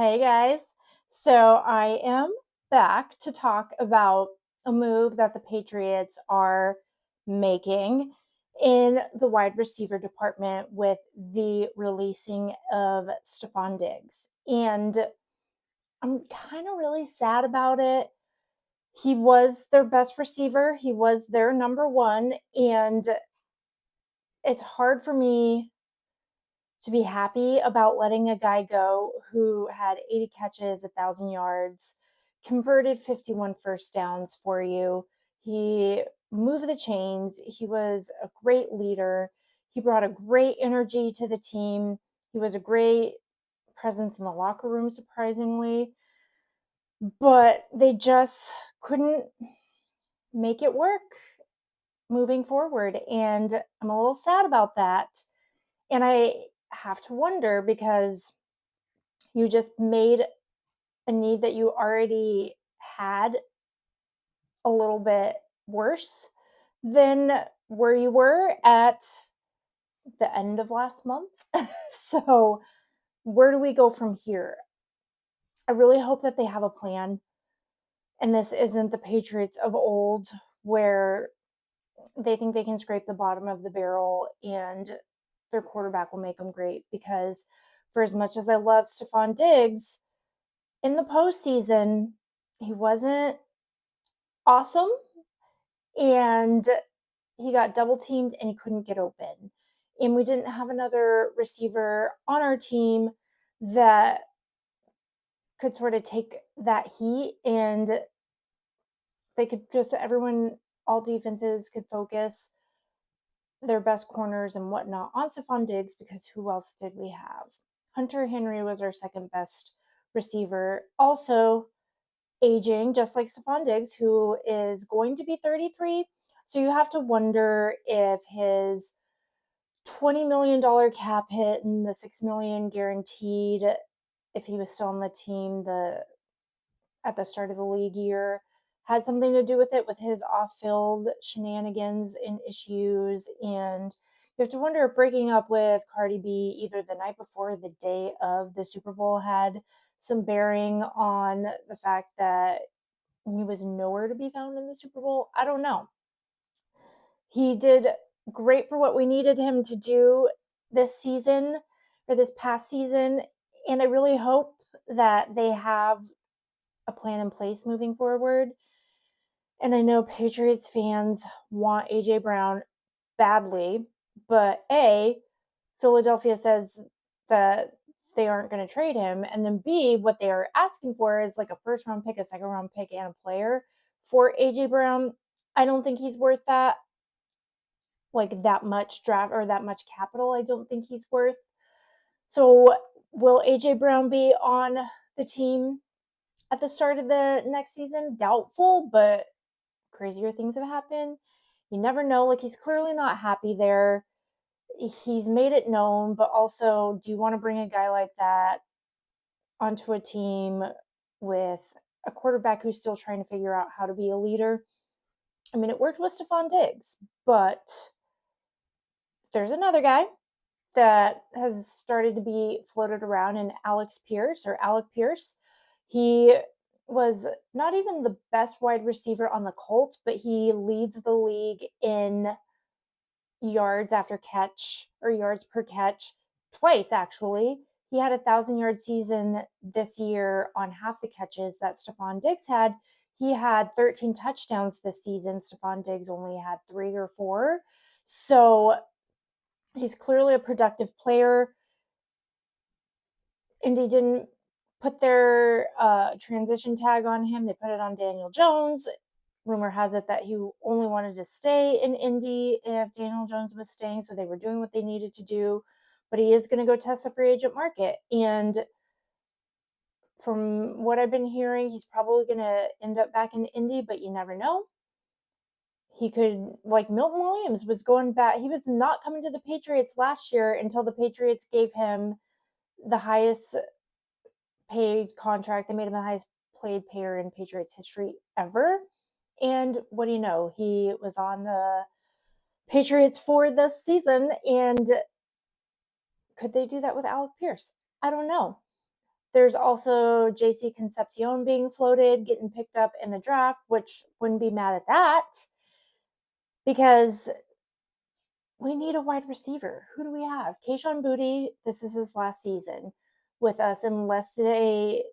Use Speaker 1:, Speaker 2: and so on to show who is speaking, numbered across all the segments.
Speaker 1: Hey guys. So I am back to talk about a move that the Patriots are making in the wide receiver department with the releasing of Stefon Diggs. And I'm kind of really sad about it. He was their best receiver, he was their number one, and it's hard for me to be happy about letting a guy go who had 80 catches, 1,000 yards, converted 51 first downs for you. He moved the chains. He was a great leader. He brought a great energy to the team. He was a great presence in the locker room, surprisingly. But they just couldn't make it work moving forward. And I'm a little sad about that. And I have to wonder because you just made a need that you already had a little bit worse than where you were at the end of last month. So, where do we go from here? I really hope that they have a plan and this isn't the Patriots of old where they think they can scrape the bottom of the barrel and their quarterback will make them great. Because for as much as I love Stefon Diggs, in the postseason, he wasn't awesome and he got double teamed and he couldn't get open. And we didn't have another receiver on our team that could sort of take that heat and they could just, everyone, all defenses could focus their best corners and whatnot on Stefon Diggs because who else did we have? Hunter Henry was our second best receiver. Also, aging, just like Stefon Diggs, who is going to be 33. So you have to wonder if his $20 million cap hit and the $6 million guaranteed, if he was still on the team at the start of the league year, had something to do with it, with his off-field shenanigans and issues. And you have to wonder if breaking up with Cardi B either the night before or the day of the Super Bowl had some bearing on the fact that he was nowhere to be found in the Super Bowl. I don't know. He did great for what we needed him to do this season or this past season. And I really hope that they have a plan in place moving forward. And I know Patriots fans want AJ Brown badly, but Philadelphia says that they aren't going to trade him. And then B, what they are asking for is like a first round pick, a second round pick, and a player for AJ Brown. I don't think he's worth that, like that much draft or that much capital. I don't think he's worth. So will AJ Brown be on the team at the start of the next season? Doubtful, but crazier things have happened. You never know. Like, he's clearly not happy there. He's made it known, but also, do you want to bring a guy like that onto a team with a quarterback who's still trying to figure out how to be a leader? I mean, it worked with Stefon Diggs, but there's another guy that has started to be floated around in Alec Pierce. He was not even the best wide receiver on the Colts, but he leads the league in yards after catch or yards per catch twice, actually. He had 1,000 yard season this year on half the catches that Stefon Diggs had. He had 13 touchdowns this season. Stefon Diggs only had 3 or 4. So he's clearly a productive player. Indy didn't put their transition tag on him. They put it on Daniel Jones. Rumor has it that he only wanted to stay in Indy if Daniel Jones was staying, so they were doing what they needed to do. But he is going to go test the free agent market. And from what I've been hearing, he's probably going to end up back in Indy, but you never know. He could, like Milton Williams was going back. He was not coming to the Patriots last year until the Patriots gave him the highest paid contract. They made him the highest paid player in Patriots history ever. And what do you know? He was on the Patriots for this season. And could they do that with Alec Pierce? I don't know. There's also JC Concepcion being floated, getting picked up in the draft, which wouldn't be mad at that because we need a wide receiver. Who do we have? Kayshon Boutte, this is his last season with us unless they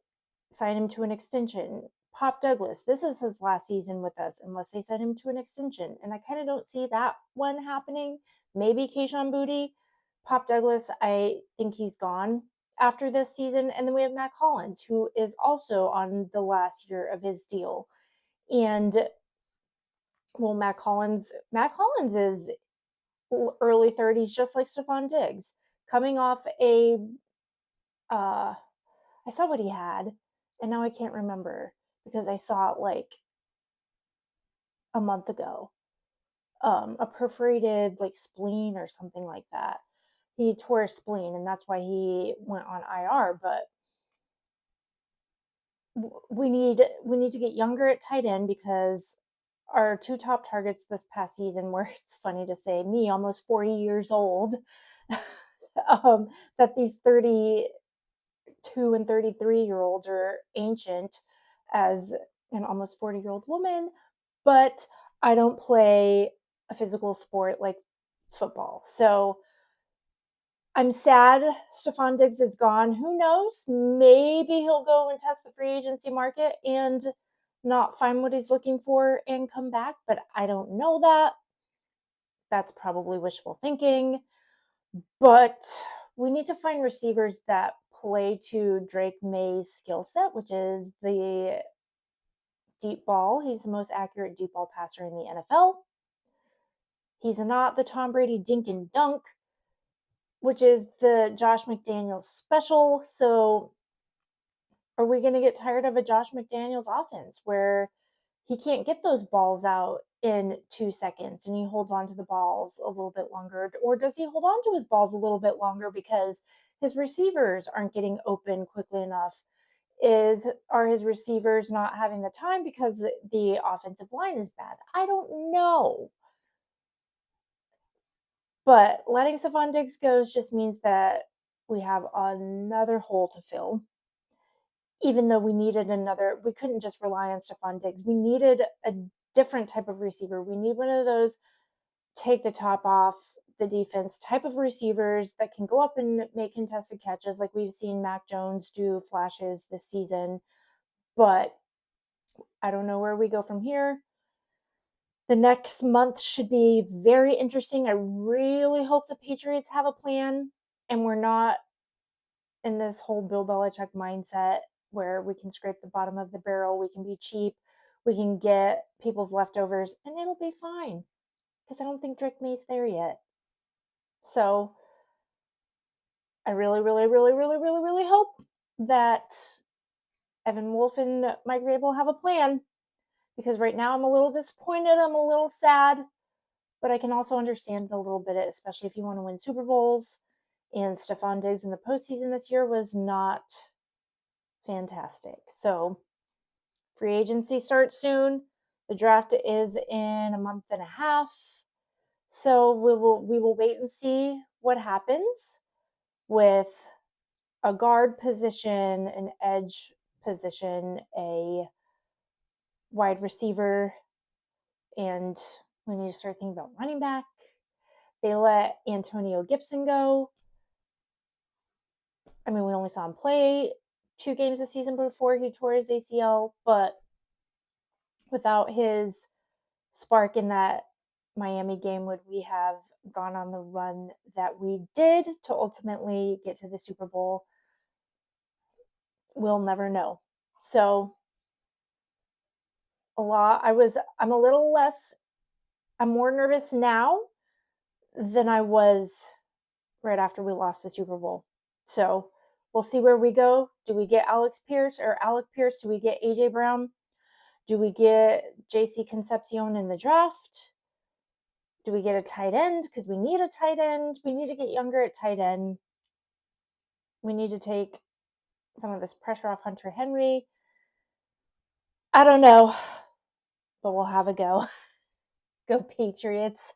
Speaker 1: sign him to an extension. Pop Douglas, this is his last season with us unless they sign him to an extension. And I kind of don't see that one happening. Maybe Kayshon Boutte. Pop Douglas, I think he's gone after this season. And then we have Matt Collins, who is also on the last year of his deal. And well, Matt Collins is early 30s, just like Stefon Diggs, coming off a I saw what he had, and now I can't remember because I saw it like a month ago. A perforated like spleen or something like that. He tore his spleen, and that's why he went on IR. But we need to get younger at tight end because our two top targets this past season were, it's funny to say, me almost 40 years old, that these 32 and 33-year-olds are ancient as an almost 40-year-old woman, but I don't play a physical sport like football. So I'm sad Stefon Diggs is gone. Who knows? Maybe he'll go and test the free agency market and not find what he's looking for and come back, but I don't know that. That's probably wishful thinking. But we need to find receivers that play to Drake May's skill set, which is the deep ball. He's the most accurate deep ball passer in the NFL. He's not the Tom Brady dink and dunk, which is the Josh McDaniels special. So are we going to get tired of a Josh McDaniels offense where he can't get those balls out in 2 seconds and he holds on to the balls a little bit longer? Or does he hold on to his balls a little bit longer because his receivers aren't getting open quickly enough? Are his receivers not having the time because the offensive line is bad? I don't know. But letting Stefon Diggs go just means that we have another hole to fill. Even though we couldn't just rely on Stefon Diggs. We needed a different type of receiver. We need one of those take the top off the defense type of receivers that can go up and make contested catches like we've seen Mac Jones do flashes this season. But I don't know where we go from here. The next month should be very interesting. I really hope the Patriots have a plan and we're not in this whole Bill Belichick mindset where we can scrape the bottom of the barrel, we can be cheap, we can get people's leftovers, and it'll be fine. Because I don't think Drake May's there yet. So I really, really, really, really, really, really hope that Evan Wolf and Mike Vrabel have a plan. Because right now I'm a little disappointed, I'm a little sad, but I can also understand a little bit, especially if you want to win Super Bowls. And Stefon Diggs in the postseason this year was not fantastic. So free agency starts soon. The draft is in a month and a half. So we will wait and see what happens with a guard position, an edge position, a wide receiver, and we need to start thinking about running back. They let Antonio Gibson go. I mean, we only saw him play 2 games a season before he tore his ACL, but without his spark in that Miami game, would we have gone on the run that we did to ultimately get to the Super Bowl? We'll never know. So I'm a little less, I'm more nervous now than I was right after we lost the Super Bowl. So we'll see where we go. Do we get Alec Pierce? Do we get AJ Brown? Do we get JC Concepcion in the draft? Do we get a tight end? Because we need a tight end. We need to get younger at tight end. We need to take some of this pressure off Hunter Henry. I don't know, but we'll have a go. Go Patriots.